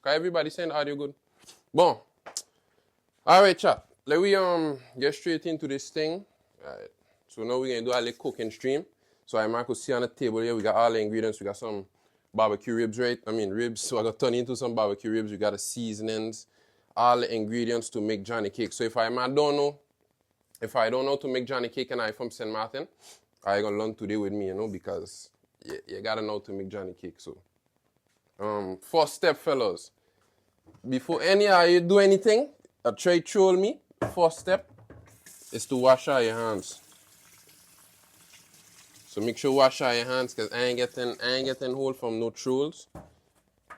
Cause everybody saying the audio good. Bon. Alright, chat. Let me get straight into this thing. Alright. So now we're gonna do a little cooking stream. So I could see on the table here, we got all the ingredients. We got some barbecue ribs, right? Ribs. So I got turned into some barbecue ribs. We got the seasonings, all the ingredients to make Johnny cake. So if I don't know to make Johnny cake and I'm from St. Martin, I gonna learn today with me, because you gotta know to make Johnny cake. So, first step, fellas. Before you do anything, try troll me. First step is to wash out your hands. So make sure wash out your hands, cause I ain't getting hold from no trolls.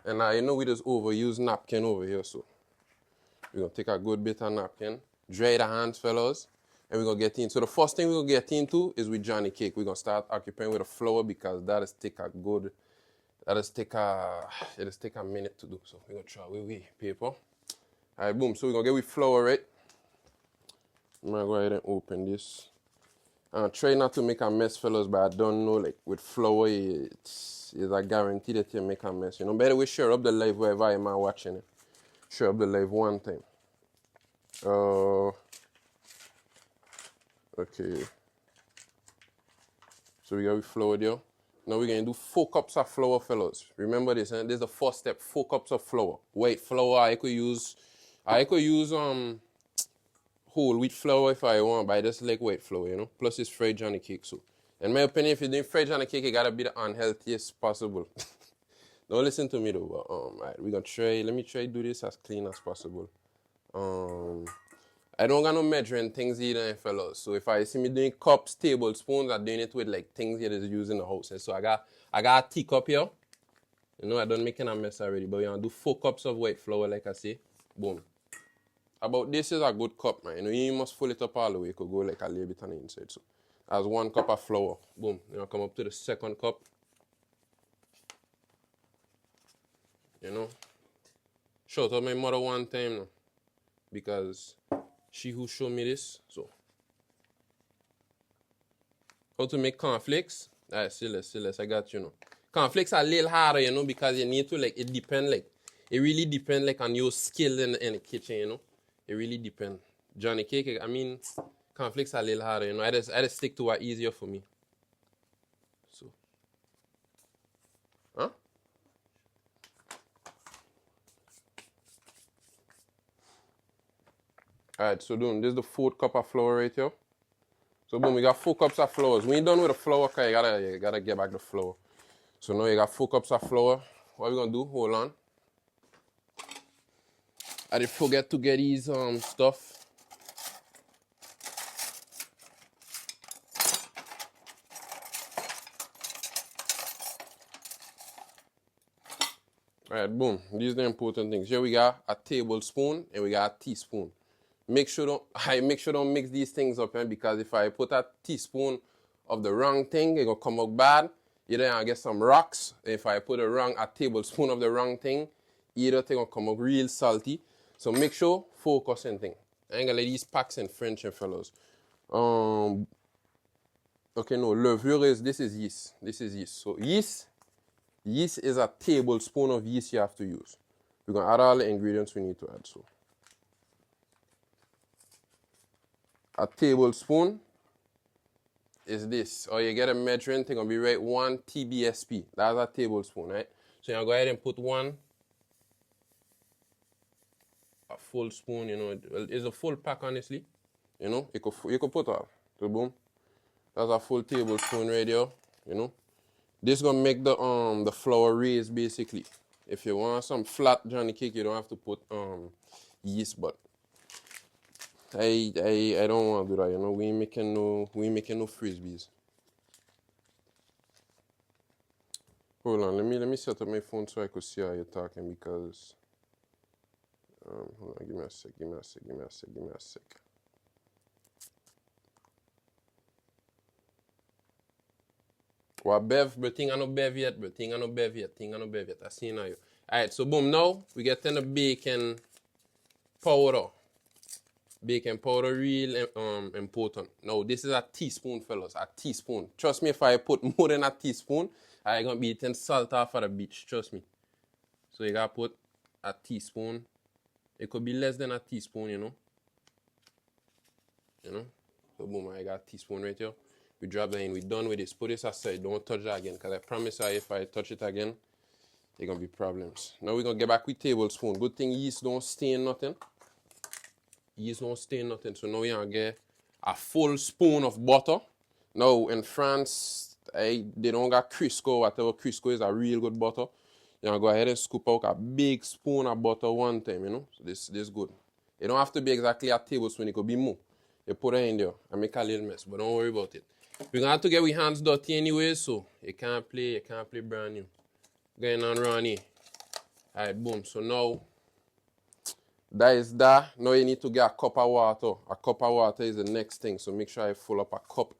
And we just overuse napkin over here. So we're gonna take a good bit of napkin, dry the hands, fellas. And we're going to get in. So the first thing we're going to get into is with Johnny cake. We're going to start occupying with the flour because it'll take a minute to do. So we're going to try with paper. All right, boom. So we're going to get with flour, right? I'm going to go ahead and open this. Try not to make a mess, fellas, but I don't know, like with flour, it's a guarantee that you make a mess. By the way, share up the live wherever you are watching it. Share up the live one time. Okay, so we got flour there. Now we're going to do 4 cups of flour, fellas. Remember this, this is the first step, 4 cups of flour. White flour, I could use whole wheat flour if I want, but I just like white flour, Plus it's fried Johnny cake, so. In my opinion, if you're doing fried Johnny cake, it gotta be the unhealthiest possible. Don't listen to me though, but alright, we're gonna try, let me try to do this as clean as possible. I don't got no measuring things either, fellas. So if I see me doing cups, tablespoons, I'm doing it with like things that is used in the house. And so I got a teacup here. I don't make a mess already, but we're gonna do 4 cups of white flour, like I say. Boom. About this is a good cup, man. You must full it up all the way. You could go like a little bit on the inside. So that's 1 cup of flour. Boom. Come up to the second cup. Shout out my mother one time now. Because she who showed me this. So how to make cornflakes? Alright, still less. I got cornflakes are a little harder, because you need to it really depends on your skill in the kitchen, It really depends. Johnny cake, cornflakes are a little harder, I just stick to what easier for me. So Alright, so boom, this is the 4th cup of flour right here. So boom, we got 4 cups of flour. When you're done with the flour, you gotta get back the flour. So now you got 4 cups of flour. What we gonna do? Hold on. I did forget to get these stuff. Alright, boom. These are the important things. Here we got a tablespoon and we got a teaspoon. Make sure don't mix these things up, because if I put a teaspoon of the wrong thing, it's gonna come out bad. Either I get some rocks. If I put a tablespoon of the wrong thing, either thing gonna come out real salty. So make sure focus on thing. I ain't gonna let these packs in French, fellas. Okay, no, levure this is yeast. This is yeast. So yeast is a tablespoon of yeast you have to use. We're gonna add all the ingredients we need to add. So a tablespoon is this. Or you get a measuring thing, gonna be right 1 TBSP. That's a tablespoon, right? So you're gonna go ahead and put a full spoon, it's a full pack, honestly. You could put all. So boom. That's a full tablespoon right there, This gonna make the flour raise basically. If you want some flat Johnny cake, you don't have to put yeast, but I don't want to do that, We ain't making no frisbees. Hold on, let me set up my phone so I could see how you're talking, because hold on, give me a sec. What bev, but thing I no bev yet. I see now. Alright, so boom, now we get the baking powder. Baking powder real important. Now this is a teaspoon, fellas. A teaspoon. Trust me, if I put more than a teaspoon, I gonna be eating salt off of the beach. Trust me. So you gotta put a teaspoon. It could be less than a teaspoon, you know. So boom, I got a teaspoon right here. We drop that in. We're done with this. Put this aside. Don't touch that again. Because I promise you, if I touch it again, there's going to be problems. Now we're going to get back with tablespoon. Good thing yeast don't stain nothing. Yeast don't stain nothing. So now we're going to get a full spoon of butter. Now in France, they don't got Crisco. Whatever Crisco is a real good butter. You're going to go ahead and scoop out a big spoon of butter one time, you know. So this is good. It don't have to be exactly a tablespoon. It could be more. You put it in there and make a little mess. But don't worry about it. We're going to have to get our hands dirty anyway. So you can't play brand new. Going on Ronnie. Alright, boom. So now, that is that. Now you need to get a cup of water. A cup of water is the next thing. So make sure I fill up a cup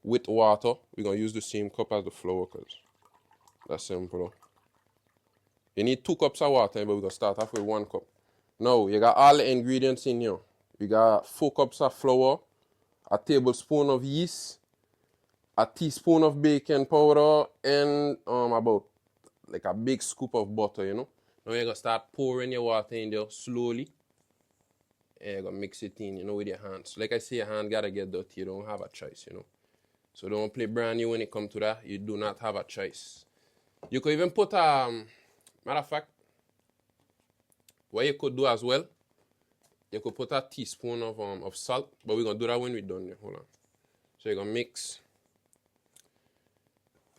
with water. We're going to use the same cup as the flour because that's simple. You need 2 cups of water, but we're going to start off with 1 cup. Now, you got all the ingredients in here. You got 4 cups of flour, a tablespoon of yeast, a teaspoon of baking powder, and about like a big scoop of butter, you know. Now you're going to start pouring your water in there slowly. And you're going to mix it in, you know, with your hands. Like I say, your hand got to get dirty. You don't have a choice, you know. So don't play brand new when it comes to that. You do not have a choice. You could even put matter of fact, what you could do as well, you could put a teaspoon of salt, but we're going to do that when we're done here. Hold on. So you're going to mix.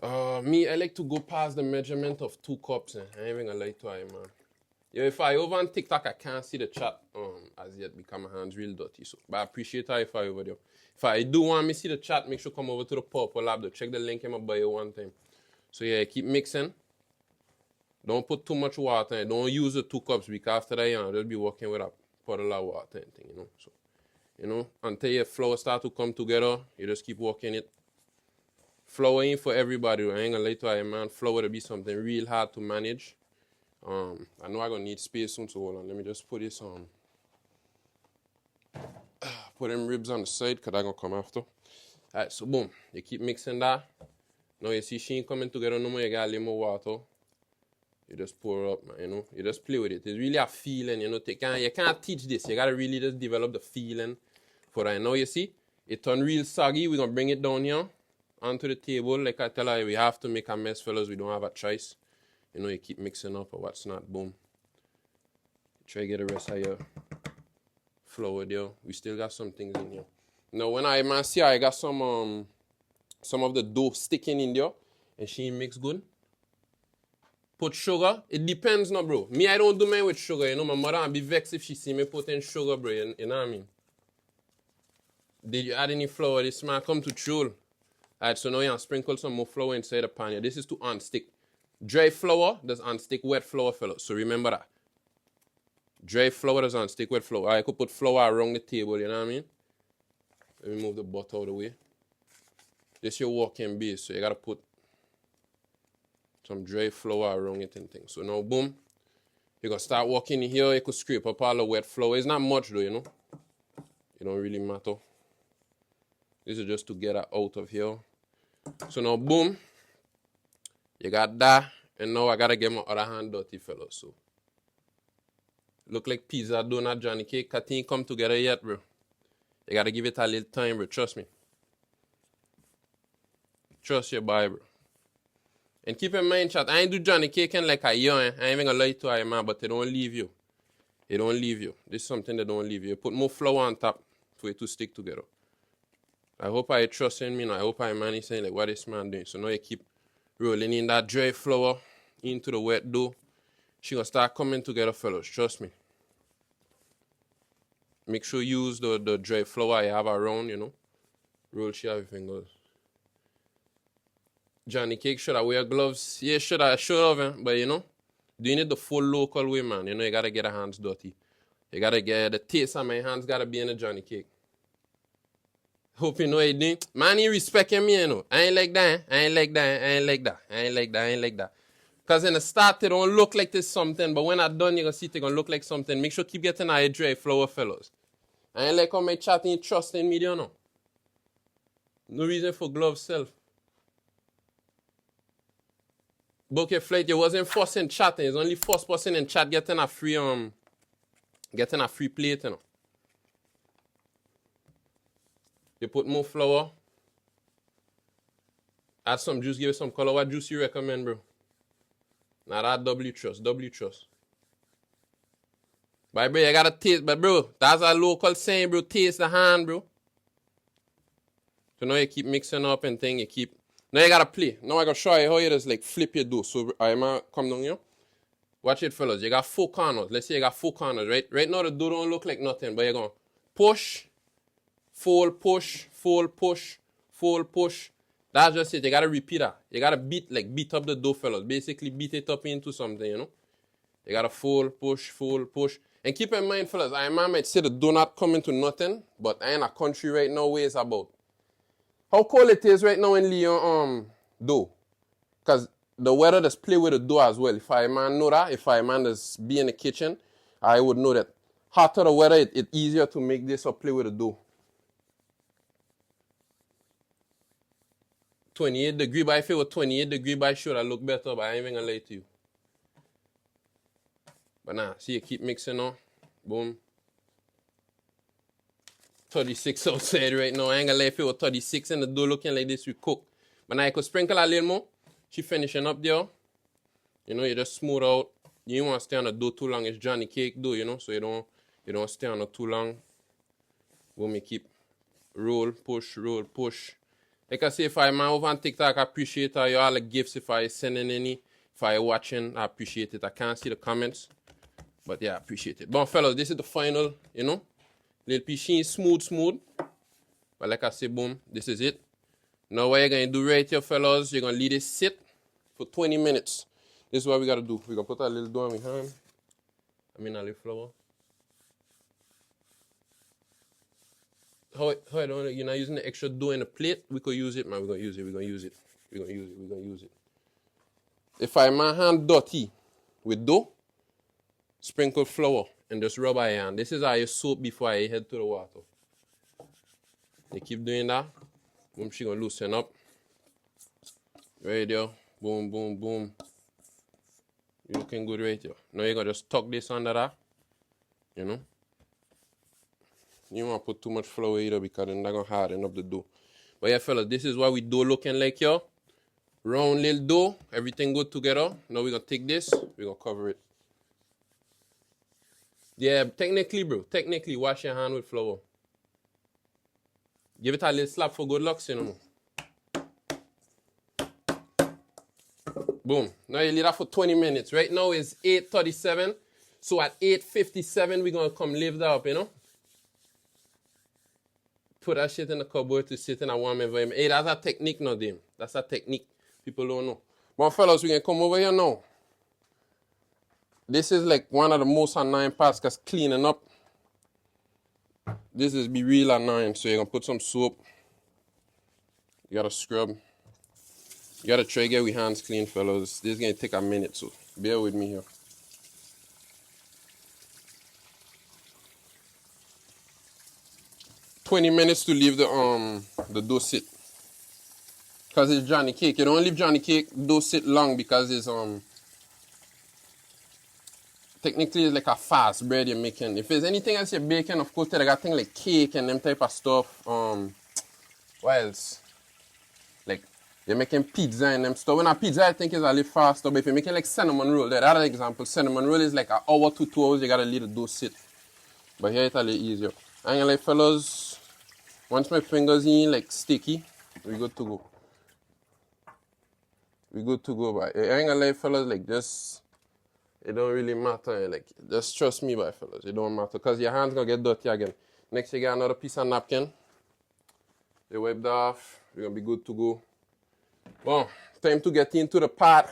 I like to go past the measurement of 2 cups. I ain't even going to lie to you, man. Yeah, if I over on TikTok, I can't see the chat as yet because my hand's real dirty. So, but I appreciate how if I over there. If I do want me to see the chat, make sure come over to the Purple Lab to check the link in my bio one time. So yeah, keep mixing. Don't put too much water in. Don't use the 2 cups because after that, you'll just be working with a puddle of water and thing, you know. So, you know, until your flour start to come together, you just keep working it. Flour ain't for everybody. I ain't gonna lie to you, man. Flour to be something real hard to manage. I know I'm gonna need space soon, so hold on. Let me just put this on. Put them ribs on the side because they're gonna come after. Alright, so boom. You keep mixing that. Now you see she ain't coming together no more. You got a little more water. You just pour it up, man, you know. You just play with it. It's really a feeling, you know. You can't teach this. You gotta really just develop the feeling for that. Now you see, it turned real soggy. We're gonna bring it down here onto the table. Like I tell you, we have to make a mess, fellas. We don't have a choice. You know, you keep mixing up or what's not. Boom. Try to get the rest of your flour there. We still got some things in here. Now, when I see I got some of the dough sticking in there and she mix good. Put sugar. It depends, no, bro. Me, I don't do mine with sugar, you know. My mother will be vexed if she see me putting sugar, bro. You know what I mean? Did you add any flour? This man come to troll. Alright, so now you sprinkle some more flour inside the pan here. This is to unstick. Dry flour does unstick wet flour, fellas. So remember that. Dry flour does unstick wet flour. I could put flour around the table, you know what I mean? Let me move the butter out of the way. This is your working base, so you gotta put some dry flour around it and things. So now, boom. You're gonna start working in here. You could scrape up all the wet flour. It's not much though, you know. It don't really matter. This is just to get her out of here. So now, boom. You got that. And now I gotta get my other hand dirty, fellas. So, look like pizza, donut, Johnny cake. That ain't come together yet, bro. You gotta give it a little time, bro. Trust me. Trust your boy, bro. And keep in mind, chat, I ain't do Johnny cake in like a year. I ain't even gonna lie to you, man, but they don't leave you. They don't leave you. This is something that don't leave you. You put more flour on top for it to stick together. I hope I trust in me now. I hope I man is saying like what this man doing. So now you keep rolling in that dry flour into the wet dough. She gonna start coming together, fellas. Trust me. Make sure you use the dry flour you have around, you know. Roll she have your fingers. Johnny cake, should I wear gloves? Yeah, should have, but you know, doing it the full local way, man. You know, you gotta get your hands dirty. You gotta get the taste of my hands gotta be in the Johnny cake. Hope you know it doing. Man, he respecting me, you know. I ain't like that. I ain't like that. I ain't like that. I ain't like that. I ain't like that. Because in the start, it don't look like this something, but when I'm done, you're gonna see it gonna look like something. Make sure keep getting a dry flour, fellas. I ain't like how my chat ain't trusting me, you know. No reason for gloves self. Bouquet flight, you wasn't forcing chatting. It's only first person in chat getting a free plate, you know. You put more flour. Add some juice, give it some color. What juice you recommend, bro? Now that W trust. But bro, you gotta taste, but bro, that's a local saying, bro. Taste the hand, bro. So now you keep mixing up and thing, now you gotta play. Now I gotta show you how you just like flip your dough. So I'm come down here. Watch it, fellas. You got 4 corners. Let's say you got 4 corners, right? Right now the dough don't look like nothing, but you're gonna push, fold, push, fold, push, fold, push. That's just it. You gotta repeat that. You gotta beat up the dough, fellas. Basically beat it up into something, you know? You gotta fold, push, fold, push. And keep in mind, fellas, I might say the dough not coming to nothing, but I in a country right now where it's about. How cold it is right now in Leon dough? Because the weather just play with the dough as well. If I man know that, if I man just be in the kitchen, I would know that. Hotter the weather, it's easier to make this or play with the dough. 28 degree, but if it was 28 degree, but should I look better, but I ain't even gonna lie to you. But nah, see you keep mixing on. Boom. 36 outside right now. I ain't gonna lie, if it was 36 and the dough looking like this, we cook. But now I could sprinkle a little more. She finishing up there. You know, you just smooth out. You don't want to stay on the dough too long. It's Johnny cake dough, you know, so you don't stay on it too long. Boom, you keep roll, push, roll, push. Like I say, if I'm over on TikTok, I appreciate you all the gifts. If I sending any, if I watching, I appreciate it. I can't see the comments, but yeah, I appreciate it. But fellas, this is the final, you know. Little piece smooth. But like I say, boom, this is it. Now what you're going to do right here, fellas, you're going to leave it sit for 20 minutes. This is what we got to do. We're going to put a little dough on my hand. A little flour. How I don't, you're not using the extra dough in the plate, we could use it, man. We're going to use it. If my hand dirty with dough, sprinkle flour and just rub my hand. This is how you soap before I head to the water. You keep doing that. Boom, she gonna loosen up. Right there. Boom, boom, boom. You looking good right here. Now you're gonna just tuck this under that. You know? You don't want to put too much flour either because then they're gonna harden up the dough. But yeah, fellas, this is what we dough looking like here. Round little dough, everything good together. Now we're gonna take this, we're gonna cover it. Yeah, technically, bro. Technically, wash your hand with flour. Give it a little slap for good luck, you know. Boom. Now you leave that for 20 minutes. Right now it's 8:37. So at 8:57, we're going to come lift that up, you know. Put that shit in the cupboard to sit in a warm environment. Hey, that's a technique now, damn. That's a technique. People don't know. But fellas, we're going to come over here now. This is like one of the most annoying parts because cleaning up. This is be real annoying. So you're going to put some soap. You got to scrub. You got to try to get your hands clean, fellas. This is going to take a minute, so bear with me here. $20 minutes to leave the dough sit. Because it's Johnny cake. You don't leave Johnny cake dough sit long because it's technically it's like a fast bread you're making. If there's anything else you're baking, of course, they got things like cake and them type of stuff. What else? Like you're making pizza and them stuff. When a pizza I think is a little faster, but if you're making like cinnamon roll, that other example, cinnamon roll is like an hour to 2 hours, you gotta leave the dough sit. But here it's a little easier. And like fellas, once my fingers in like sticky, we good to go. We good to go, but I ain't gonna lie, fellas, like just it don't really matter. Like just trust me, by fellas, it don't matter because your hands gonna get dirty again. Next, you get another piece of napkin. You wipe that off. You're gonna be good to go. Well, time to get into the part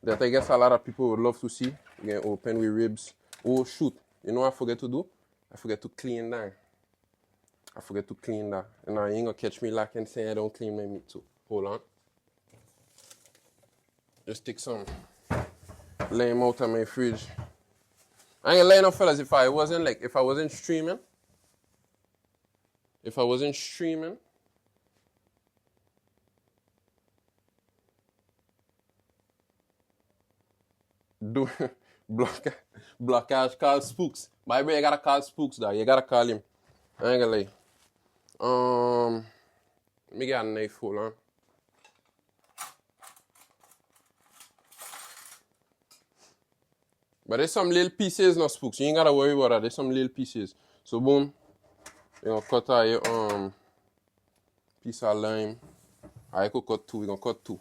that I guess a lot of people would love to see. We're gonna open with ribs. Oh shoot! You know what I forget to do? I forget to clean that. And now you ain't gonna catch me lacking saying I don't clean my meat too. Hold on. Just take some, lay them out of my fridge. I ain't gonna lie now, fellas, if I wasn't streaming, do blockage call Spooks. My bro, you gotta call Spooks, dog. You gotta call him. I ain't gonna lie. Let me get a knife, hold on. But there's some little pieces, no Spooks. You ain't gotta worry about that. There's some little pieces. So boom, you're gonna cut out your piece of lime. I could cut two. We're gonna cut two.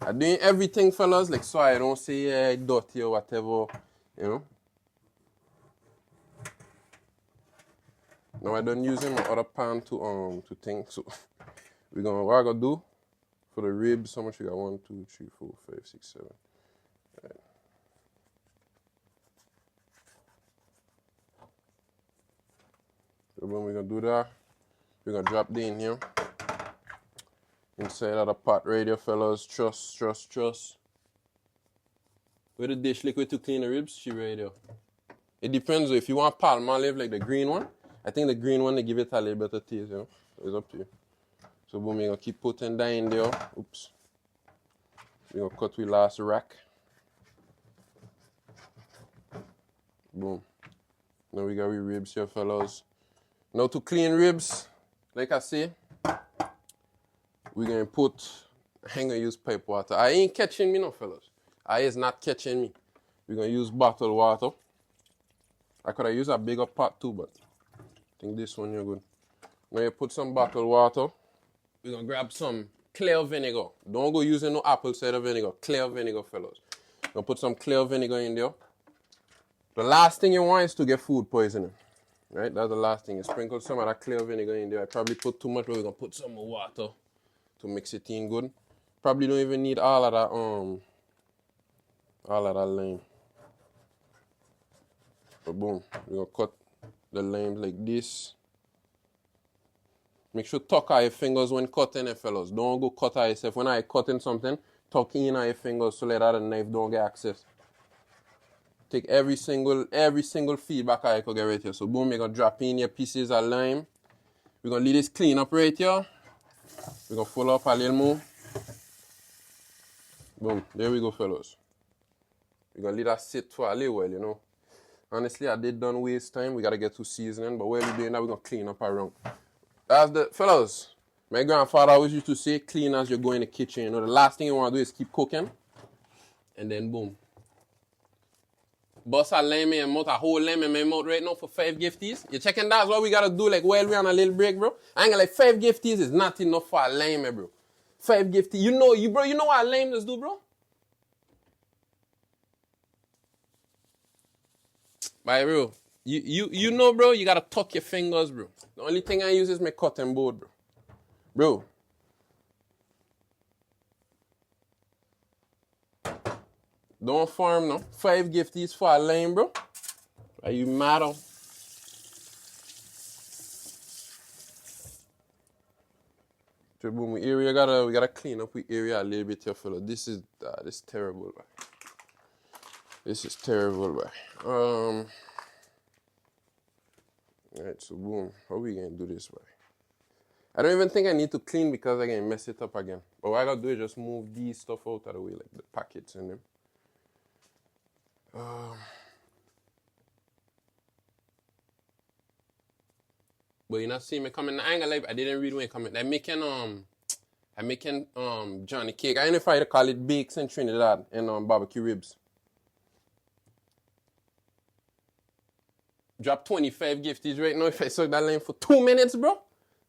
I'm doing everything, fellas, like so I don't say dirty or whatever, you know. Now I done using my other pan to think. So what I gonna do for the ribs, how much we got? 1, 2, 3, 4, 5, 6, 7. Right. So when we're gonna do that, we're gonna drop them in here. Inside of the pot right here, fellas. Trust. With the dish liquid to clean the ribs, she right here. It depends if you want palm olive like the green one. I think the green one they give it a little better taste, you know. So it's up to you. So boom, we're gonna keep putting that in there. Oops. We're gonna cut with last rack. Boom. Now we got our ribs here, fellas. Now to clean ribs, like I say, we're gonna I ain't gonna use pipe water. I ain't catching me no, fellas. I is not catching me. We're gonna use bottled water. I could have used a bigger pot too, but I think this one you're good. Now you put some bottled water. We're gonna grab some clear vinegar. Don't go using no apple cider vinegar. Clear vinegar, fellas. Gonna put some clear vinegar in there. The last thing you want is to get food poisoning. Right? That's the last thing. You sprinkle some of that clear vinegar in there. I probably put too much, but we're gonna put some more water to mix it in good. Probably don't even need all of that lime. But boom, we're gonna cut the lime like this. Make sure tuck out your fingers when cutting it, fellas. Don't go cut out yourself. When I cutting something, tuck in your fingers so that the knife don't get access. Take every single feedback I could get right here. So boom, you're gonna drop in your pieces of lime. We're gonna leave this clean up right here. We're gonna follow up a little more. Boom, there we go, fellas. We're gonna let that sit for a little while, you know. Honestly, I done waste time. We gotta get to seasoning, but while we're doing that, we're gonna clean up around. That's the fellas. My grandfather always used to say, clean as you go in the kitchen. You know, the last thing you wanna do is keep cooking, and then boom. Bust a lime in your mouth, a whole lime in my mouth right now for 5 gifties. You checking that's what we gotta do like while we're on a little break, bro? I ain't gonna like 5 gifties is not enough for a lime, bro. 5 gifties. You know what a lime does do, bro? Bye, bro. You know, bro, you gotta tuck your fingers, bro. The only thing I use is my cutting board, bro. Bro. Don't farm, no. 5 gifties for a lime, bro. Are you mad? So boom, we gotta clean up the area a little bit here, fella. This is terrible, man. This is terrible, man. Alright, so boom. How are we gonna do this, man? I don't even think I need to clean because I can mess it up again. But what I gotta do is just move these stuff out of the way, like the packets and them. But you not see me coming. I ain't gonna lie, I didn't read when you coming. I'm making johnnycake. I don't know if I call it bakes in Trinidad and barbecue ribs. Drop 25 gifties right now if I suck that line for 2 minutes, bro.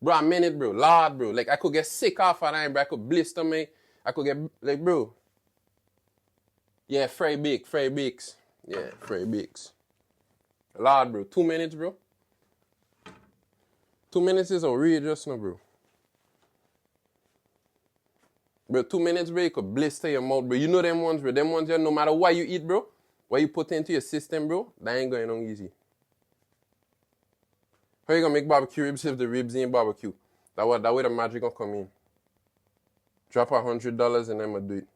Bro, a minute, bro. Lord, bro. Like I could get sick off of that, bro. I could blister me. I could get like, bro. Yeah, fry bakes. Yeah, fry bakes. Lord, bro. 2 minutes, bro. 2 minutes is outrageous, no, bro. Bro, 2 minutes, bro, you could blister your mouth, bro. You know them ones, bro. Them ones, no matter what you eat, bro, what you put into your system, bro, that ain't going on easy. How you gonna make barbecue ribs if the ribs ain't barbecue? That way the magic gonna come in. Drop $100 and I'ma do it.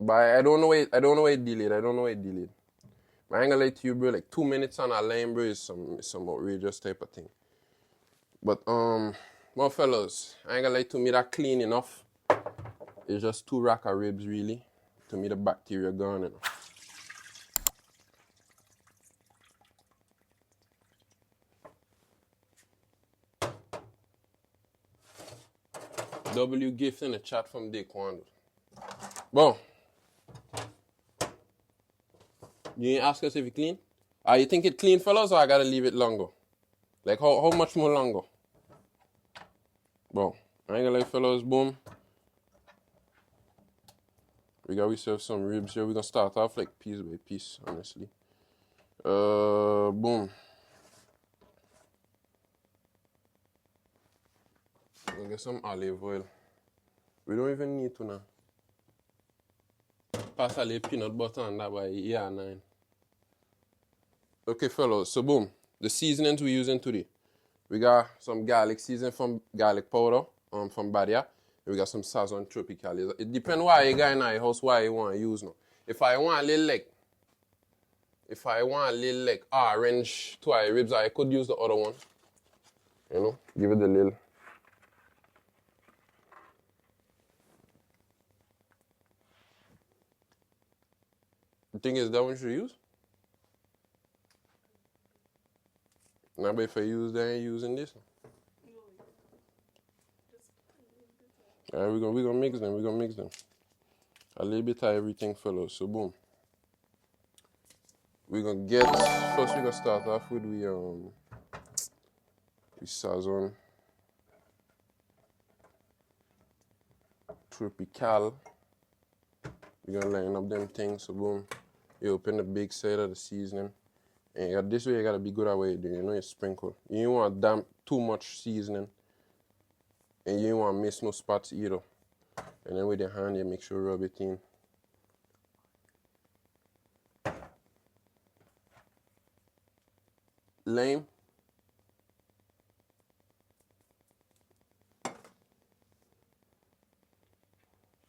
But I don't know why it delayed. I ain't gonna lie to you, bro. Like 2 minutes on a lime, bro, is some outrageous type of thing. But well, fellas, I ain't gonna lie to me, that clean enough. It's just 2 rack of ribs, really. To me, the bacteria gone, you know. W gift in the chat from Daquan. Bon. You ain't ask us if it clean? You think it clean, fellas, or I gotta leave it longer? Like, how much more longer? Bon. I ain't gonna lie, fellas, boom. We got ourselves some ribs here. We're gonna start off like piece by piece, honestly. Boom. We'll get some olive oil. We don't even need to now. Pass a little peanut butter on that by year 9. Okay, fellas, so boom. The seasonings we're using today. We got some garlic seasoning from garlic powder from Badia. We got some Sazon Tropical. It depends why you got in your house, why you want to use now. If I want a little like orange to our ribs, I could use the other one. You know, give it a little. The thing is that one should use. Now, but if I use that, I ain't using this one. All right, we're gonna mix them. A little bit of everything, fellas. So boom. We're gonna start off with we Sazon Tropical. We're gonna line up them things. So boom. You open the big side of the seasoning. And this way you gotta be good at what you do. You know, you sprinkle. You don't want damp too much seasoning. And you don't want to miss no spots either. And then with your hand, you make sure you rub it in. Lime.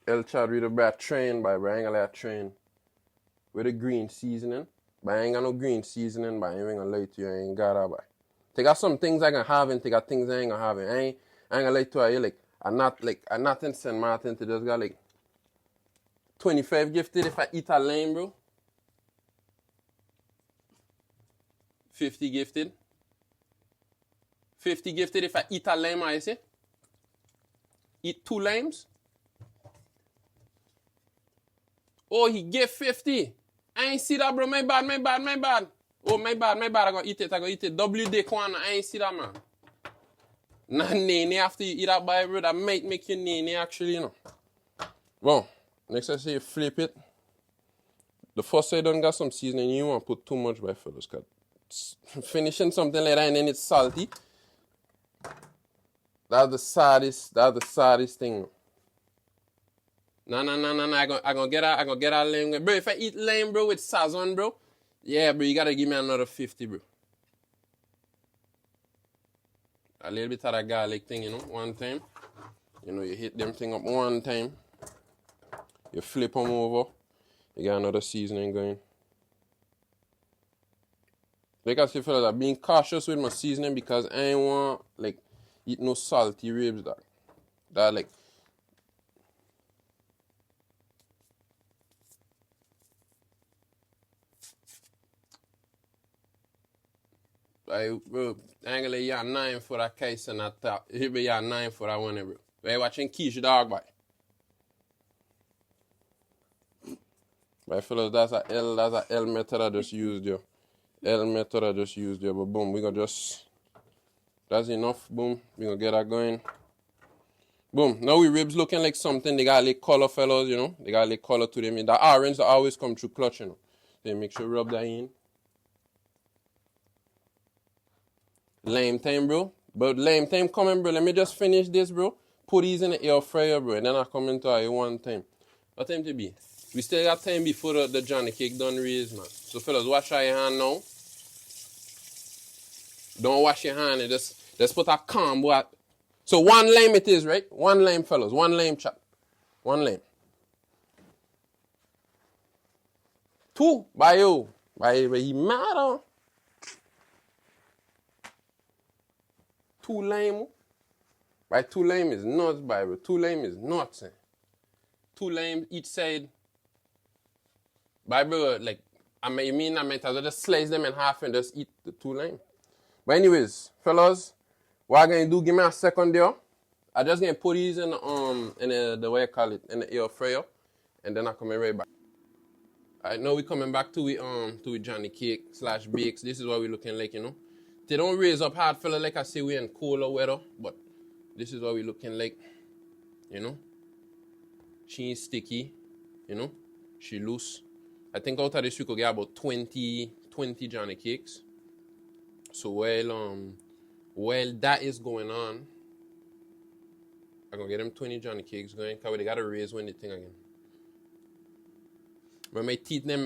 El Chad with a bad train by Brian Galea train. With a green seasoning. But I ain't got no green seasoning, but I ain't gonna lie to you, I ain't got that, boy. Take out some things I can have and take out things I ain't gonna have. I ain't gonna lie to you, like, I'm not in St. Martin to just got like 25 gifted if I eat a lime, bro. 50 gifted. 50 gifted if I eat a lime, I say. Eat 2 limes. Oh, he gave 50. I ain't see that, bro. My bad. Oh, my bad. I gotta eat it. WD Kwana. I ain't see that, man. Nah, nene after you eat that, boy, bro. That might make you nene, actually, you know. Well, next I say you flip it. The first side done got some seasoning. You want to put too much, by fellas. Cause finishing something like that and then it's salty. That's the saddest thing. No. I gonna get a lime, bro. If I eat lime, bro, with Sazon, bro, yeah, bro, you gotta give me another 50, bro. A little bit of that garlic thing, you know, one time. You know, you hit them thing up one time. You flip them over. You got another seasoning going. Like I say, fellas, I'm being cautious with my seasoning because I ain't want, like, eat no salty ribs, dog. That, like, bro, I ain't gonna let y'all 9 for that case and that top. Here be y'all 9 for that one, bro. We're watching Keyshdawg, boy. But fellas, that's a L method I just used, yo. But boom, we gonna just, that's enough, boom. We gonna get that going. Boom, now we ribs looking like something. They got like color, fellas, you know. They got like color to them. The orange that always come through clutch, you know. So you make sure you rub that in. Lime time, bro. But lime time coming, bro. Let me just finish this, bro. Put these in the air fryer, bro. And then I come into it one time. What time to be? We still got time before the Johnny cake done raise, man. So, fellas, wash your hand now. Don't wash your hand. Just put a calm, boy. So, 1 lime it is, right? 1 lime, fellas. 1 lime, chap. 1 lime. 2. By you. By he mad, huh? 2 lime. By 2 lime is nuts, by bro. 2 lime is nuts, eh? 2 limes each side. But bro, like, I might as well just slice them in half and just eat the 2 limes. But anyways, fellas, what I'm going to do, give me a second there. I'm just going to put these in the way I call it, in the air fryer. And then I'm coming right back. Alright, now we're coming back to johnnycake / bakes. This is what we're looking like, you know. They don't raise up hard, fella, like I say, we're in cooler weather. But this is what we're looking like, you know. She ain't sticky, you know. She loose. I think out of this we could get about 20 Johnny cakes. So while that is going on, I'm gonna get them 20 Johnny cakes going, because they gotta raise when they thing again. But my teeth them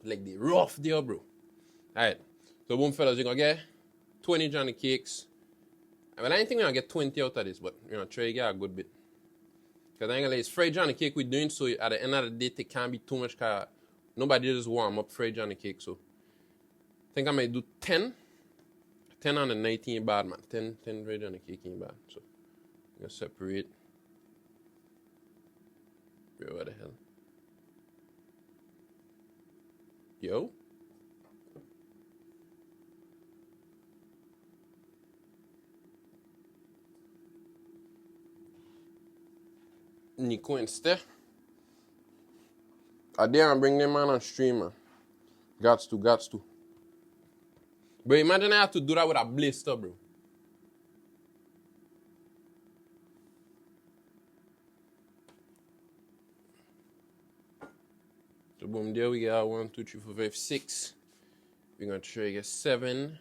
like they rough there, bro. Alright. So boom, fellas, you're gonna get 20 Johnny cakes. Well, I ain't think we're gonna get 20 out of this, but we're gonna try to get a good bit. Because I ain't gonna lie, it's fried Johnny cake we're doing, so at the end of the day, it can't be too much, because nobody just warm up fried Johnny cake. So I think I might do 10. 10 on the 19 bad, man. 10 fried Johnny cake ain't bad. So I'm gonna separate. Bro, what the hell? Yo. Nico and Steph. I dare bring them man on stream, man. Gots to. But imagine I have to do that with a blister, bro. So boom, there we go. 1, 2, 3, 4, 5, 6. We're gonna try to get 7.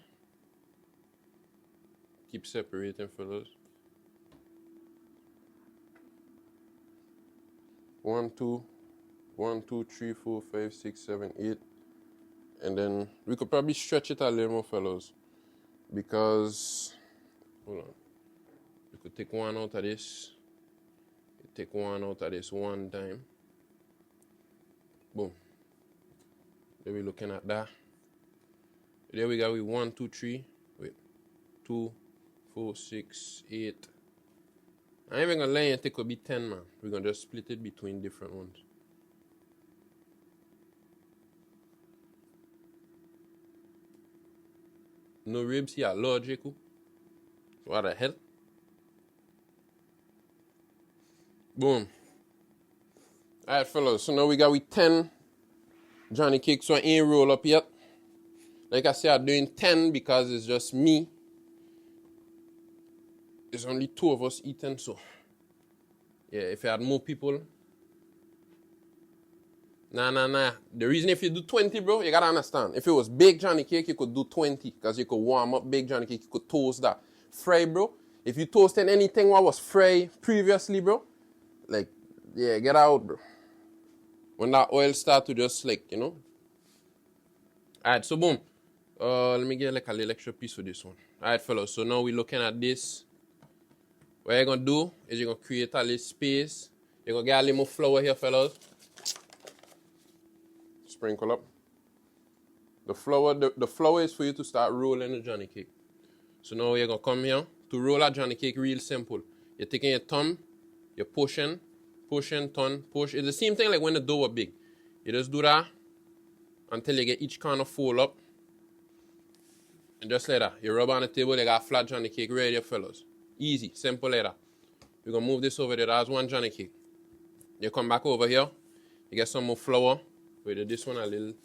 Keep separating for those. 1, 2, 3, 4, 5, 6, 7, 8. And then we could probably stretch it a little more, fellows. Because, hold on. We could take one out of this. Take one out of this one time. Boom. Then we're looking at that. There we go with 1, 2, 3. Wait. 2, 4, 6, 8. I ain't even gonna lie, it could be 10, man. We're gonna just split it between different ones. No ribs here, logical. What the hell? Boom. Alright, fellas. So now we got with 10 Johnny cakes. So I ain't roll up yet. Like I said, I'm doing 10 because it's just me. There's only 2 of us eating, so yeah, if you had more people. Nah. The reason if you do 20, bro, you gotta understand. If it was baked Johnny cake, you could do 20. Because you could warm up baked Johnny cake, you could toast that. Fry, bro. If you toasted anything what was fried previously, bro, like, yeah, get out, bro. When that oil start to just, like, you know. Alright, so boom. Let me get like a little extra piece of this one. Alright, fellas, so now we're looking at this. What you're gonna do is you're gonna create a little space. You're gonna get a little more flour here, fellas. Sprinkle up. The flour is for you to start rolling the Johnny cake. So now you're gonna come here. To roll a Johnny cake real simple. You're taking your thumb, you're pushing, turn, push. It's the same thing like when the dough was big. You just do that until you get each corner fold up. And just like that. You rub on the table, you got a flat Johnny cake ready, fellas. Easy, simple like that. We're gonna move this over there. That's one Johnny cake. You come back over here, you get some more flour. Wait, this one a little, it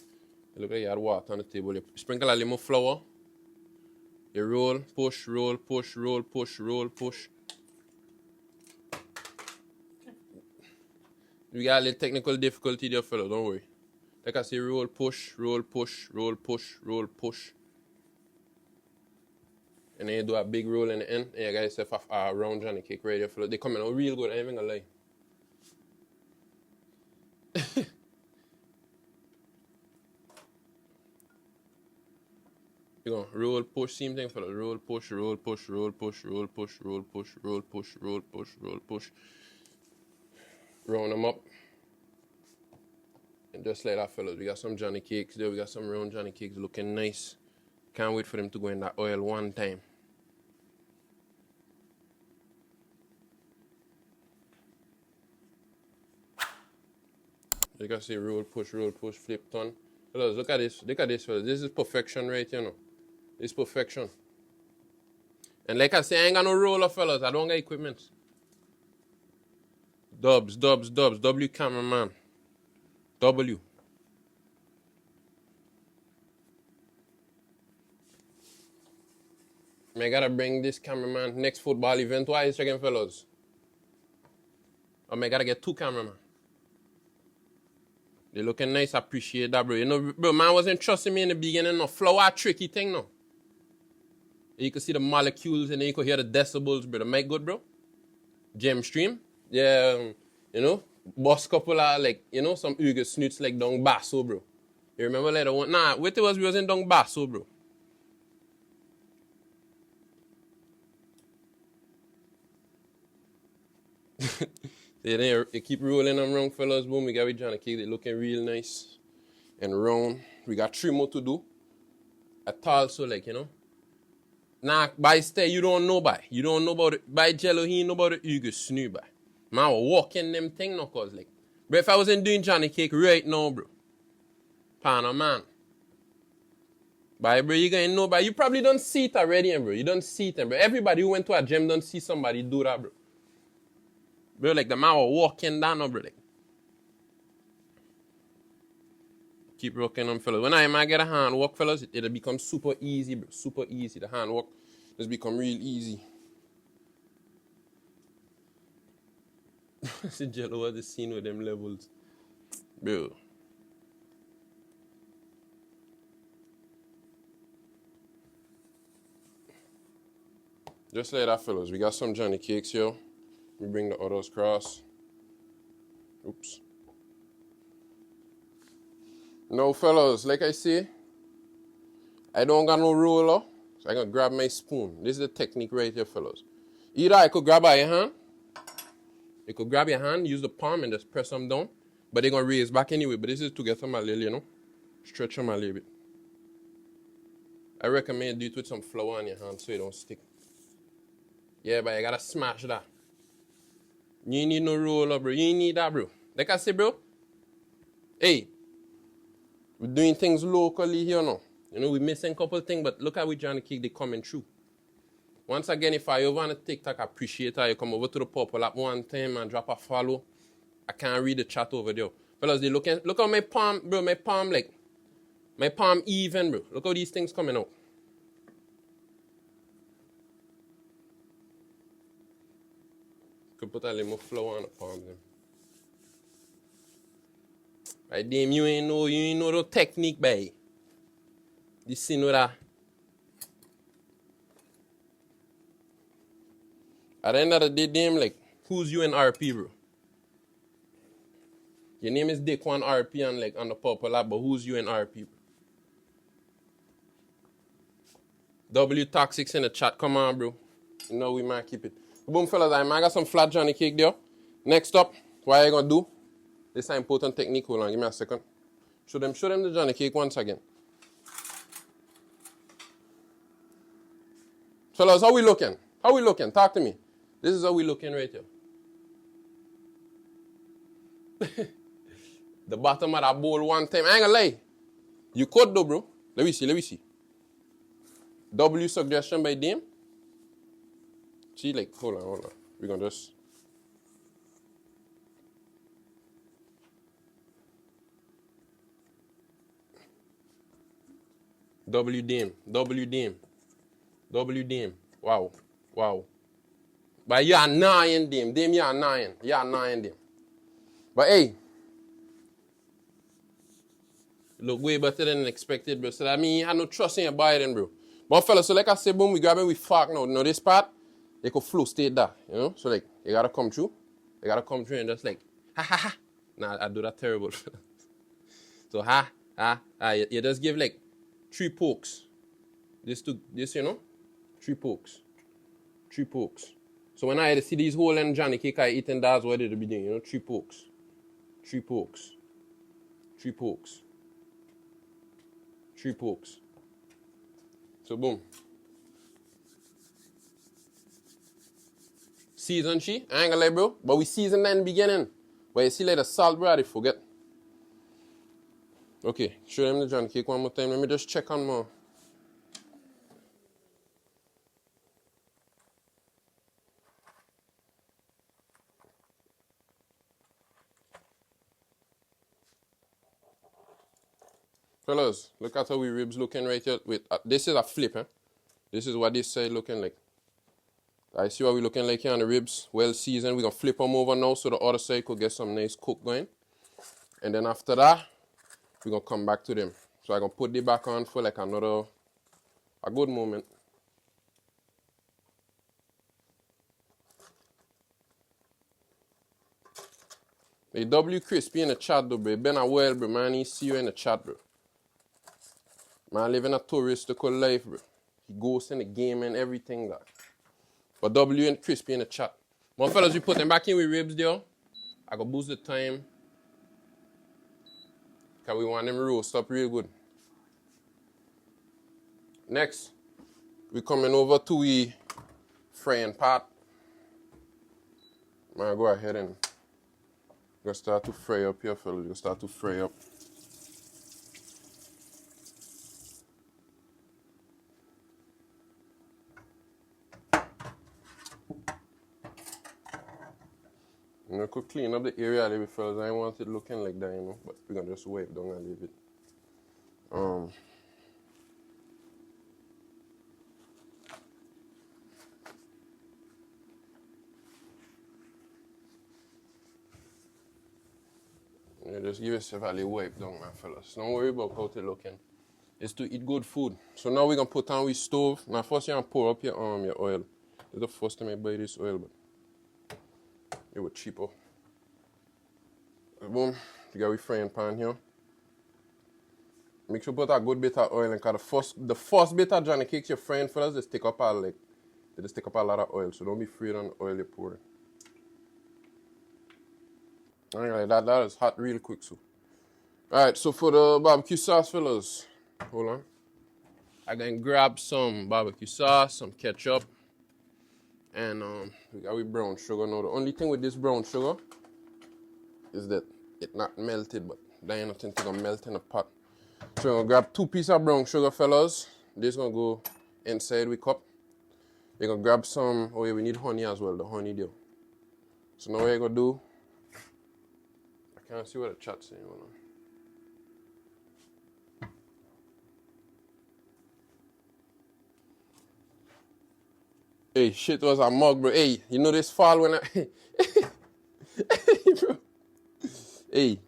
look like you had water on the table. You sprinkle a little more flour. You roll, push, roll, push, roll, push, roll, push. We got a little technical difficulty there, fellas, don't worry. Like I say, roll, push, roll, push, roll, push, roll, push. And then you do a big roll in the end, and you got yourself a round Johnny cake right there, fellas. They coming out real good, I ain't even gonna lie. You're gonna roll, push, same thing, fellas. Roll, push, roll, push, roll, push, roll, push, roll, push, roll, push, roll, push, roll, push. Round them up. And just like that, fellas, we got some Johnny cakes there. We got some round Johnny cakes looking nice. Can't wait for them to go in that oil one time. You can see roll, push, flip, turn. Fellas, look at this. Look at this, fellas. This is perfection right here, you know. This is perfection. And like I say, I ain't got no roller, fellas. I don't got equipment. Dubs. W cameraman. W. I gotta bring this cameraman next football event. Why is checking, fellas? I gotta get 2 cameramen. They looking nice, appreciate that, bro. You know, bro, man wasn't trusting me in the beginning. No flower tricky thing, no. You can see the molecules and then you can hear the decibels, bro. The mic good, bro. Gem stream. Yeah, you know, boss couple are like, you know, some Uga snoots like Dong Basso, bro. You remember later one? Nah, what it was, we was in Dong Basso, bro. They keep rolling them round, fellas. Boom, we got with johnnycake. They looking real nice and round. We got 3 more to do. At all, so like, you know. Nah, by stay, you don't know by. You don't know about it. By jello, he know about the Uga snoo by. Man, we're walking them thing now, cause like. But if I wasn't doing johnnycake right now, bro. Pana man. Bye, bro, you gonna know by. You probably don't see it already, bro. You don't see it, bro. Everybody who went to a gym don't see somebody do that, bro. Bro, like the man was walking down, bro. Like. Keep rocking them, fellas. When I might get a hand work, fellas, it'll become super easy, bro. Super easy. The hand work just become real easy. See Jello was the scene with them levels. Bro. Just like that, fellas. We got some Johnny cakes here. We bring the others cross. Oops. Now, fellas, like I say, I don't got no roller, so I'm going to grab my spoon. This is the technique right here, fellas. Either I could grab by your hand. You could grab your hand, use the palm, and just press them down. But they're going to raise back anyway. But this is to get them a little, you know, stretch them a little bit. I recommend you do it with some flour on your hand so it don't stick. Yeah, but you got to smash that. You ain't need no roller, bro. You ain't need that, bro. Like I say, bro, hey, we're doing things locally here now. You know, we're missing a couple things, but look at with johnnycake, they coming through. Once again, if I over on a TikTok, I appreciate how you come over to the Purple App one time and drop a follow. I can't read the chat over there. Fellas, they look at my palm, bro, my palm even, bro. Look how these things coming out. Could put a little more flour on the palm then. Right, damn, you ain't know the technique, bae. You see know that. At the end of the day, damn, like, who's you in RP, bro? Your name is Daquan RP and like on the Purple App, but who's you in RP, bro? W Toxics in the chat, come on, bro. You know we might keep it. Boom, fellas, I got some flat johnnycake there. Next up, what are you gonna do? This is an important technique. Hold on, give me a second. Show them the johnnycake once again. Fellas, how we looking? How we looking? Talk to me. This is how we looking right here. The bottom of that bowl one time. I ain't gonna lie. You could though, bro. Let me see. W suggestion by Dame. See, like, hold on. We're gonna just. W Dame. Wow. But you're annoying, Dame. Dame, you're annoying, Dame. But hey, look way better than expected, bro. So that means you have no trust in your body then, bro. But fellas, so like I said, boom, we grab it with fork now. Now this part, they could flow straight there, you know? So like, you gotta come through. You gotta come through and just like, ha. Nah, I do that terrible. So you just give like 3 pokes. This, you know? 3 pokes. So when I see these whole and johnnycake I eating, that's what it'll be doing, you know? 3 pokes. So boom. Season she, I ain't gonna lie, bro. But we season that in the beginning. But you see like the salt, bro, I forget. Okay, show them the Johnny cake one more time. Let me just check on more. Fellas, look at how we ribs looking right here. Wait, this is a flip, eh? This is what this side looking like. I see what we looking like here on the ribs. Well seasoned. We're going to flip them over now so the other side could get some nice cook going. And then after that, we're going to come back to them. So I'm going to put the back on for like a good moment. Hey, W Crispy in the chat, though, bro. Been a while, bro. Man, I see you in the chat, bro. Man, living a touristical life, bro. He goes in the game and everything, that. But W and Crispy in the chat. One fellas, we put them back in with ribs, there. I go boost the time. Because we want them roast up real good. Next, we coming over to the frying part. Man, go ahead and go start to fry up here, fellas. Go start to fry up. You know, I could clean up the area a little bit, fellas. I don't want it looking like that, you know. But we're going to just wipe down a little bit. You just give yourself a little wipe down, my fellas. Don't worry about how it's looking. It's to eat good food. So now we're going to put on with stove. Now first you're going to pour up your oil. This is the first time I buy this oil, but it was cheaper. Boom. You got your frying pan here. Make sure you put a good bit of oil in, because the first bit of Johnny cakes you're frying, fellas, they just take up a lot of oil. So don't be afraid on the oil you pour. Alright, that is hot real quick, so. Alright, so for the barbecue sauce, fellas, hold on. I can grab some barbecue sauce, some ketchup, and we got with brown sugar. Now, the only thing with this brown sugar is that it's not melted, but there ain't nothing to melt in the pot. So we're gonna grab 2 pieces of brown sugar, fellas. This is gonna go inside the cup. You're gonna grab some, oh yeah, we need honey as well, the honey there. So now what you're gonna do, I can't see what the chat's saying, hold on. Hey, shit was a mug, bro. Hey, you know this fall when I... bro. Hey.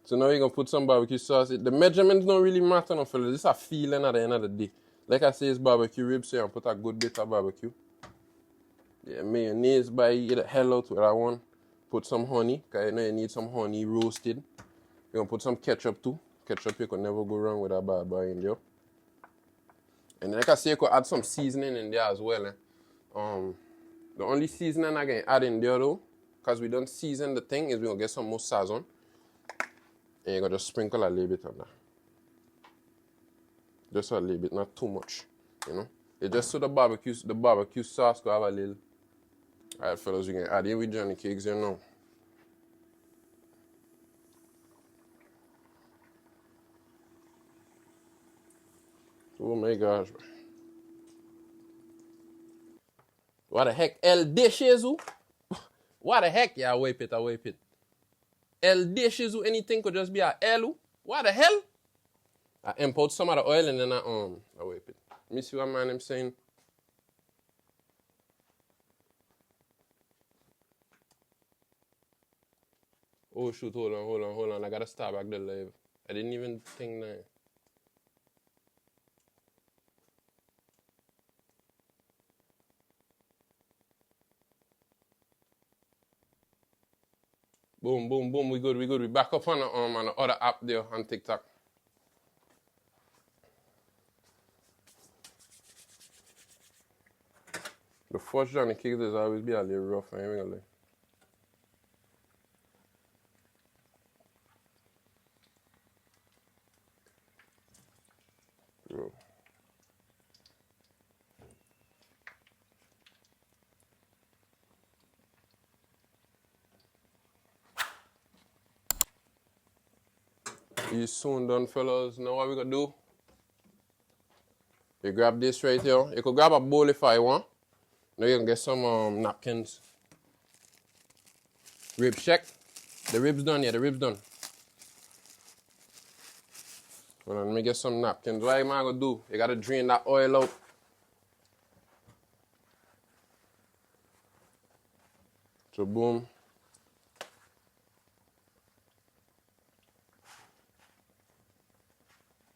So now you're going to put some barbecue sauce. The measurements don't really matter, no, fellas. This is a feeling at the end of the day. Like I say, it's barbecue ribs, so you put a good bit of barbecue. Yeah, mayonnaise, by get the hell out with that one. Put some honey, because you know you need some honey roasted. You're going to put some ketchup too. Ketchup, you can never go wrong with that bad boy in there. And like I say, you could add some seasoning in there as well. The only seasoning I can add in there though, because we don't season the thing, is we're going to get some more sazon. And you're going to just sprinkle a little bit on that. Just a little bit, not too much, you know. It's just so the barbecue sauce could have a little. Alright, fellas, we can add in with Johnny cakes here now. Oh my gosh. What the heck? El dishes? What the heck? Yeah, wipe it. El dishes, anything could just be a L. What the hell? I import some of the oil and then I wipe it. Let me see what man I'm saying. Oh shoot, hold on. I gotta start back the live. I didn't even think that. Boom, we good. We back up on the other app there on TikTok. The first Johnny cakes is always be a little rough, I ain't gonna lie. Bro. These soon done, fellas. Now what we gonna do? You grab this right here. You could grab a bowl if I want. Now you can get some napkins. Rib check. The ribs done, yeah, the ribs done. Hold on, let me get some napkins. What am I gonna do? You gotta drain that oil out. So boom.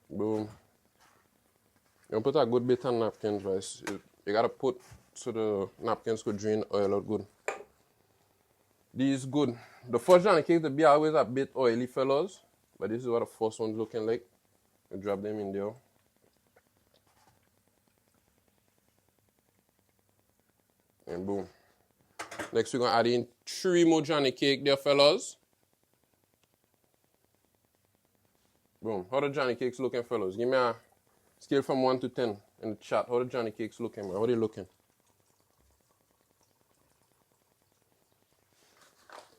Boom. You put a good bit of napkins, right? You gotta put so the napkins could drain the oil out good. These good. The first Johnny cake to be always a bit oily, fellas. But this is what the first one's looking like. You drop them in there. And boom. Next we're gonna add in 3 more Johnny cake there, fellas. Boom. How the Johnny cakes looking, fellas? Give me a scale from 1 to 10 in the chat. How the Johnny cakes looking, man? How they looking?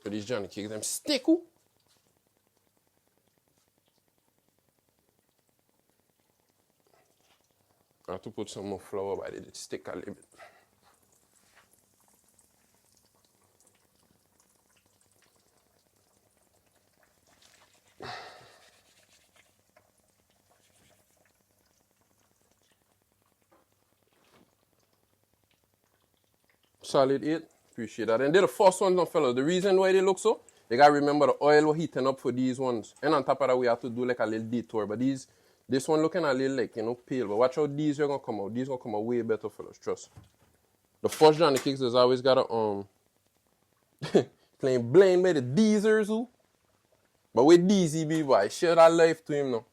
So these Johnny cakes, them sticky. I have to put some more flour, but it stick a little bit. Solid 8. Appreciate that. And they're the first ones, fellas. The reason why they look so, you gotta remember the oil was heating up for these ones. And on top of that, we have to do like a little detour. But this one looking a little like, pale. But watch out, these are gonna come out. These gonna come out way better, fellas. Trust. The first Johnny cakes is always gotta playing blind by the Deezers, who. But with Deezy, be boy, share that life to him now.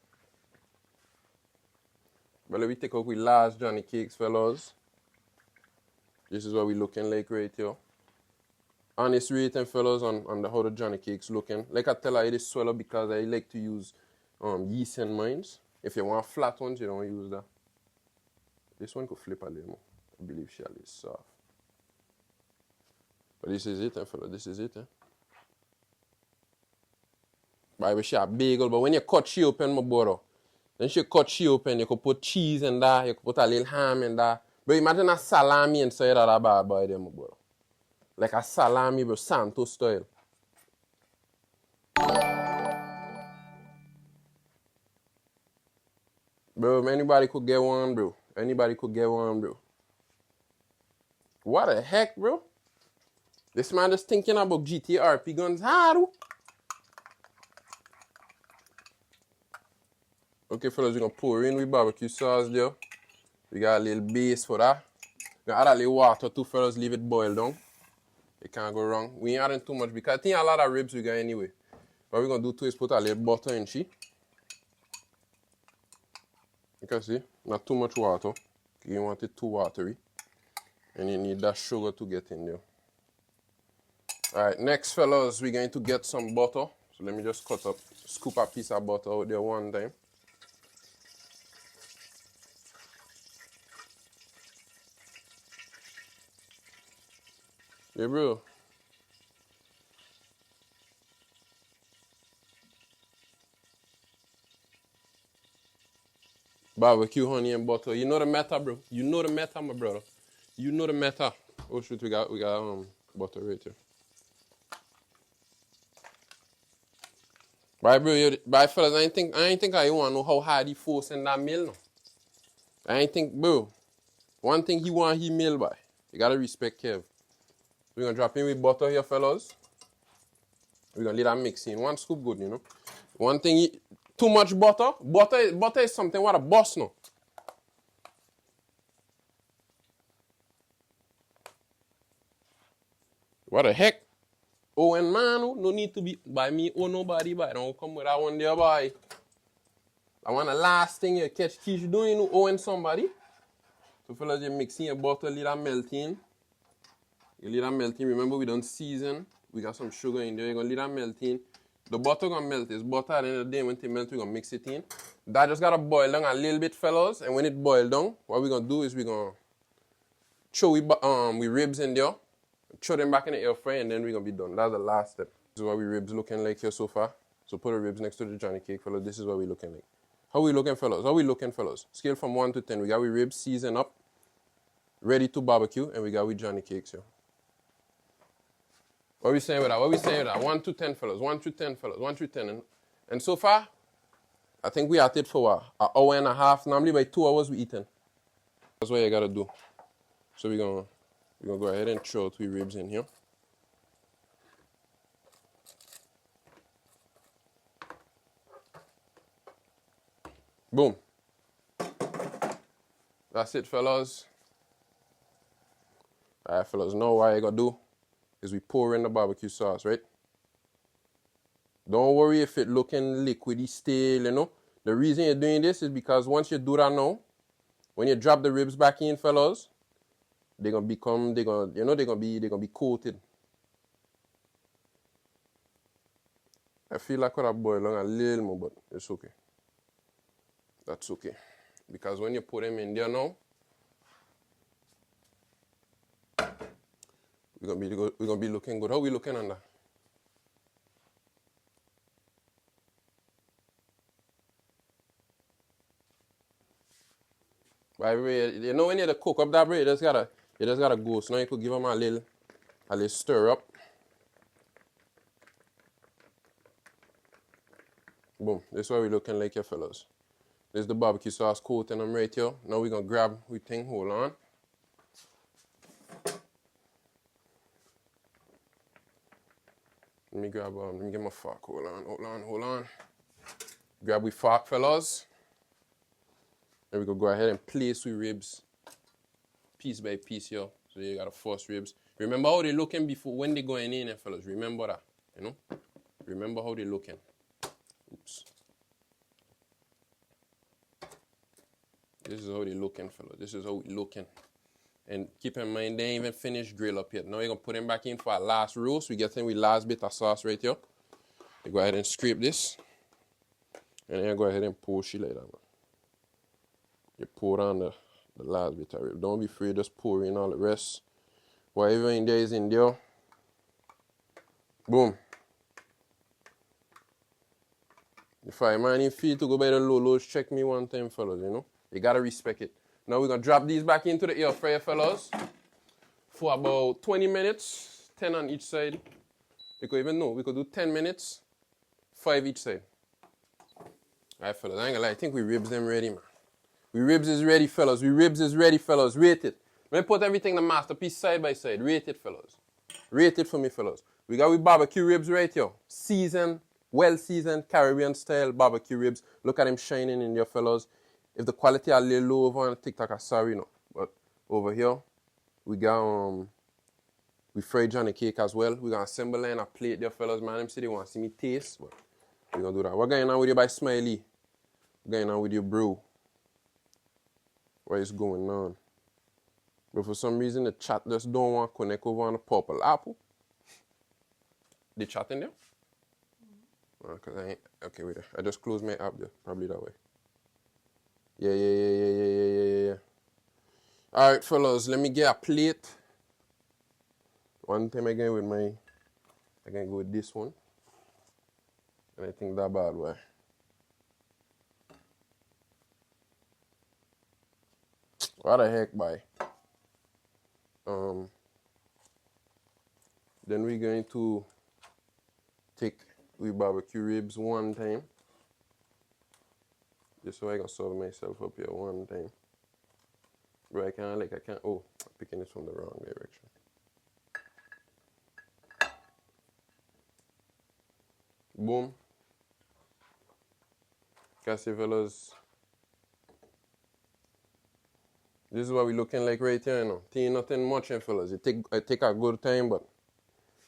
But let me take out with last Johnny cakes, fellas. This is what we looking like right here. Honest rating, fellas, on how the Johnny cakes looking. Like I tell you, it is swallow because I like to use yeast in mines. If you want flat ones, you don't use that. This one could flip a little more. I believe she is soft. But this is it, fellas. This is it, But I wish she a bagel. But when you cut she open, my brother, then she cut she open, you could put cheese in that, you could put a little ham in that. But imagine a salami inside of that bad boy there, my brother. Like a salami, bro, Santo style. Bro, anybody could get one, bro. Anybody could get one, bro. What the heck, bro? This man is thinking about GTRP guns hard. Okay, fellas, we're going to pour in with barbecue sauce there. We got a little base for that. We're going to add a little water too, fellas. Leave it boil down. It can't go wrong. We ain't adding too much because I think a lot of ribs we got anyway. What we're going to do too is put a little butter in she. You can see, not too much water. You want it too watery. And you need that sugar to get in there. Alright, next fellas, we're going to get some butter. So let me just scoop a piece of butter out there one time. Yeah, bro. Barbecue, honey, and butter. You know the meta, bro. You know the meta, my brother. You know the meta. Oh shoot, we got butter right here. Bye, bro. Bye, fellas. I ain't think I want to know how hard he forcing that meal now. I ain't think, bro. One thing he want, he meal by. You gotta respect Kev. We're gonna drop in with butter here, fellas. We're gonna let that mix in. 1 scoop good, One thing, too much butter. Butter is something what a boss know. What the heck? Oh, and man, no need to be by me or nobody, but don't come with that one there, boy. I want the last thing you catch Keyshdawg doing, owing somebody. So, fellas, you mix in your butter, let that melt in. You let that melt in. Remember, we don't season. We got some sugar in there. You're going to let that melt in. The butter going to melt. It's butter at the end of the day. When it melts, we're going to mix it in. That just got to boil down a little bit, fellas. And when it boils down, what we're going to do is we're going to throw we ribs in there. Throw them back in the air fryer, and then we're going to be done. That's the last step. This is what we ribs looking like here so far. So put the ribs next to the Johnny cake, fellas. This is what we're looking like. How we looking, fellas? How we looking, fellas? Scale from 1 to 10. We got we ribs seasoned up, ready to barbecue, and we got we Johnny cakes here. What we saying with that? What we saying with that? 1 to 10, fellas. 1 to 10, fellas. 1 to 10. And so far, I think we at it for what? An hour and a half. Normally by 2 hours we eating. That's what you gotta do. So we're gonna go ahead and throw 3 ribs in here. Boom. That's it, fellas. All right, fellas. Now what I gotta do is we pour in the barbecue sauce, right? Don't worry if it looking liquidy, stale, you know. The reason you're doing this is because once you do that now, when you drop the ribs back in, fellas, they're gonna be coated. I feel like I could have boiled on a little more, but it's okay. That's okay. Because when you put them in there now, we're gonna be looking good. How we looking on that? By the way, you know when you cook up that bread, you just gotta go. So now you could give them a little stir up. Boom. This is what we're looking like here, fellas. This is the barbecue sauce coating them right here. Now we're gonna grab we thing. Hold on. Let me grab let me get my fork. Hold on. Grab we fork, fellas. And we're gonna go ahead and place we ribs piece by piece here. So you got a first ribs. Remember how they looking before when they going in, fellas. Remember that, you know? Remember how they looking. Oops. This is how they looking, fellas. This is how we looking. And keep in mind, they ain't even finished grill up yet. Now you're gonna put them back in for our last roast. We get in with last bit of sauce right here. You go ahead and scrape this. And then you go ahead and pour shit like that, man. You pour on the last bit of rib. Don't be afraid, just pour in all the rest. Whatever in there is in there. Boom. If I man you feel to go by the lows, check me one time, fellas, you know. You gotta respect it. Now we're gonna drop these back into the air fryer, fellas, for about 20 minutes, 10 on each side. We could even know, we could do 10 minutes, 5 each side. Alright, fellas, I ain't gonna lie, I think we ribs them ready, man. We ribs is ready, fellas. We ribs is ready, fellas. Rate it. Let me put everything the masterpiece side by side. Rate it, fellas. Rate it for me, fellas. We got we barbecue ribs right here. Seasoned, well-seasoned, Caribbean style barbecue ribs. Look at them shining in there, fellas. If the quality are a little low over on TikTok, I'm sorry, no. But over here, we got we fried Johnny cake as well. We gonna assemble in a plate there, fellas. Man, them say they want to see me taste, but we gonna do that. What going on with you by Smiley? What going on with you, bro? What is going on? But for some reason, the chat just don't want to connect over on the purple apple. They chat in there? Because I ain't. Okay, wait. I just closed my app there. Probably that way. Yeah. All right, fellas. Let me get a plate. One time again with I can go with this one. And I think that bad way. What the heck, boy? Then we're going to take we barbecue ribs one time. Just so I can serve myself up here one time. Bro, I can't, oh, I'm picking this from the wrong direction. Boom. Can see, fellas. This is what we're looking like right here, you know. Ain't nothing much, fellas. It take a good time, but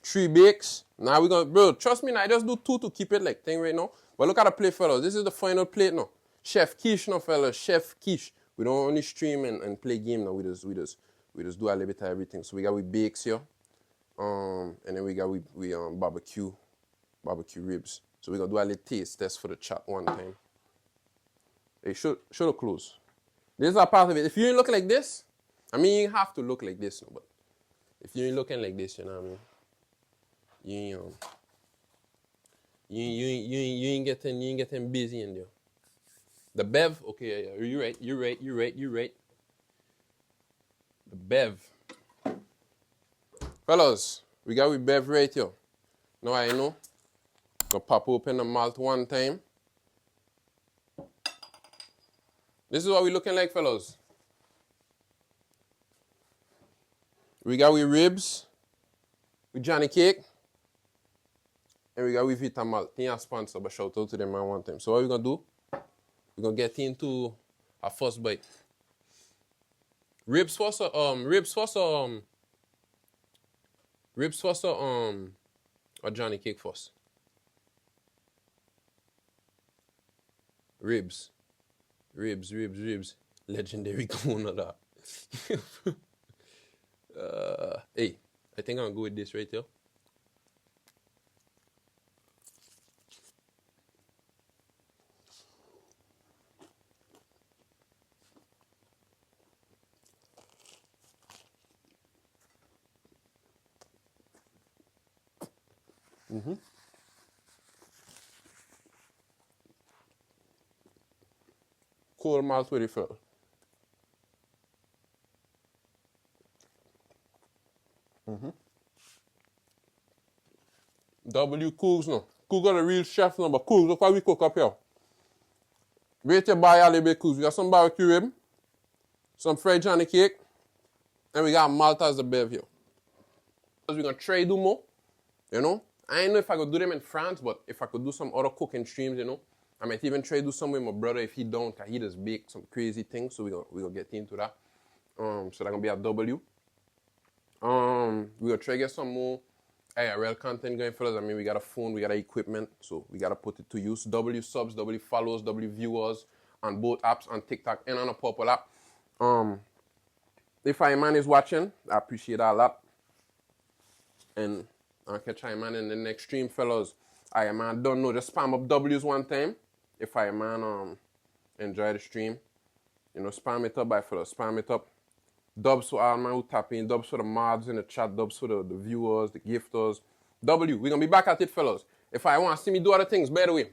3 bakes. Now we're gonna, bro, trust me, now I just do 2 to keep it like thing right now. But look at the plate, fellas. This is the final plate now. Chef Keish now, fellas. Chef Keish. We don't only stream and play game now. We just do a little bit of everything. So we got we bakes here. And then we got we barbecue ribs. So we're gonna do a little taste test for the chat one time. Hey, should have closed. This is a part of it. If you ain't looking like this, I mean, you have to look like this, no, but if you ain't looking like this, you know what I mean? You ain't getting busy in there. The bev, okay, yeah, you're right. The bev. Fellas, we got with bev right here. Now I know. Gonna pop open the malt one time. This is what we looking like, fellas. We got with ribs, with johnnycake, and we got with Vita Malt. They are sponsor, but shout out to them one time. So what we gonna do? We're gonna get into our first bite. Ribs first or johnnycake first? Ribs. Legendary corner that. Hey, I think I'm gonna go with this right here. Cold malt with it, fella. W Coogs no. Coogs are the real chef no, but Coogs, look what we cook up here. Rate your buy a little bit Coogs. We got some barbecue rib, some fried johnny cake, and we got malt as the bev here. We're gonna try do more, you know. I don't know if I could do them in France, but if I could do some other cooking streams, you know, I might even try to do some with my brother if he don't, cause he just bake some crazy things. So we gonna get into that. So that's gonna be a W. We're gonna try to get some more IRL content going for us. I mean, we got a phone, we got equipment, so we gotta put it to use. W subs, W follows, W viewers on both apps, on TikTok and on a Purple app. If man is watching, I appreciate that a lot. And I'll catch man in the next stream, fellas. Man don't know, just spam up W's one time. If man enjoy the stream, you know, spam it up by fellas, spam it up. Dubs for all man who tap in, dubs for the mods in the chat, dubs for the viewers, the gifters. W, we're gonna be back at it, fellas. If I want to see me do other things, by the way,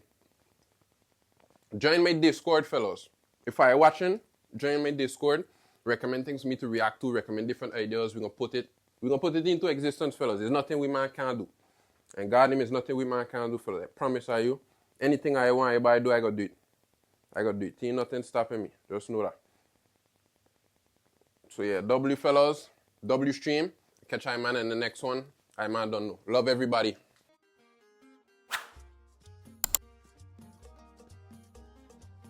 join my Discord, fellas. If I watching, join my Discord. Recommend things for me to react to, recommend different ideas. We're gonna put it into existence, fellas. There's nothing we man can't do. And God name is nothing we man can't do, fellas. I promise you. Anything I want everybody do, I gotta do it. Ain't nothing stopping me. Just know that. So yeah, W fellas, W stream. Catch I man in the next one. I man don't know. Love everybody.